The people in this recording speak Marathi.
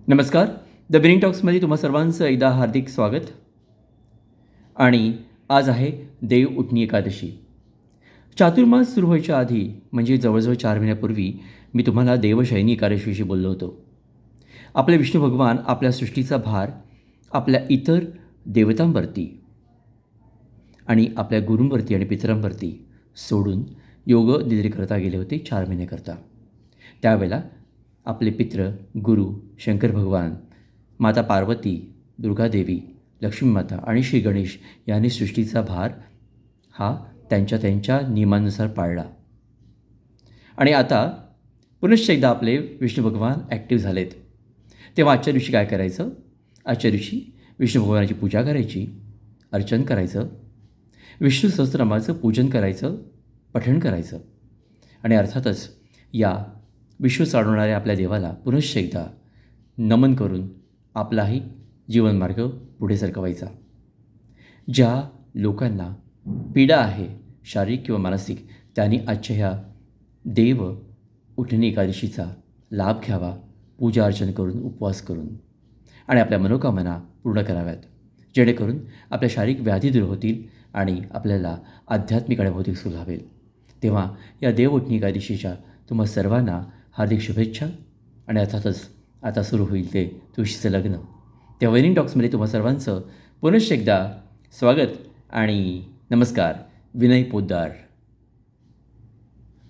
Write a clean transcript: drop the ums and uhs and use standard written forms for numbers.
नमस्कार. द विनिंग टॉक्समध्ये तुम्हा सर्वांचं एकदा हार्दिक स्वागत. आणि आज आहे देव उठणी एकादशी. चातुर्मास सुरू व्हायच्या आधी म्हणजे जवळजवळ 4 महिन्यापूर्वी मी तुम्हाला देवशयनी एकादशीविषयी बोललो होतो. आपले विष्णू भगवान आपल्या सृष्टीचा भार आपल्या इतर देवतांवरती आणि आपल्या गुरूंवरती आणि पितरांवरती सोडून योग निद्रे करता गेले होते 4 महिन्याकरता. त्यावेळेला आपले पित्र गुरु शंकर भगवान, माता पार्वती, दुर्गादेवी, लक्ष्मी माता आणि श्री गणेश यांनी सृष्टीचा भार हा त्यांच्या नियमानुसार पाळला. आणि आता पुनश्च एकदा आपले विष्णू भगवान ॲक्टिव्ह झालेत. तेव्हा आजच्या दिवशी काय करायचं? आजच्या दिवशी विष्णू भगवानाची पूजा करायची, अर्चन करायचं, विष्णू सहस्रनामाचं पूजन करायचं, पठण करायचं आणि अर्थातच या विश्व चालवणाऱ्या आपल्या देवाला पुनश्च एकदा नमन करून आपलाही जीवनमार्ग पुढे सरकवायचा. ज्या लोकांना पीडा आहे शारीरिक किंवा मानसिक, त्यांनी आजच्या ह्या देव उठणी एकादशीचा लाभ घ्यावा, पूजा अर्चन करून, उपवास करून आणि आपल्या मनोकामना पूर्ण कराव्यात, जेणेकरून आपल्या शारीरिक व्याधी दूर होतील आणि आपल्याला आध्यात्मिक अनुभूती सुरू हवेल. तेव्हा या देव उठणी एकादशीच्या तुम्हा सर्वांना हार्दिक शुभेच्छा. आणि अर्थातच आता सुरू होईल ते तुळशीचं लग्न. त्या विनिंग टॉक्समध्ये तुम्हा सर्वांचं पुनश्च एकदा स्वागत आणि नमस्कार. विनय पोद्दार.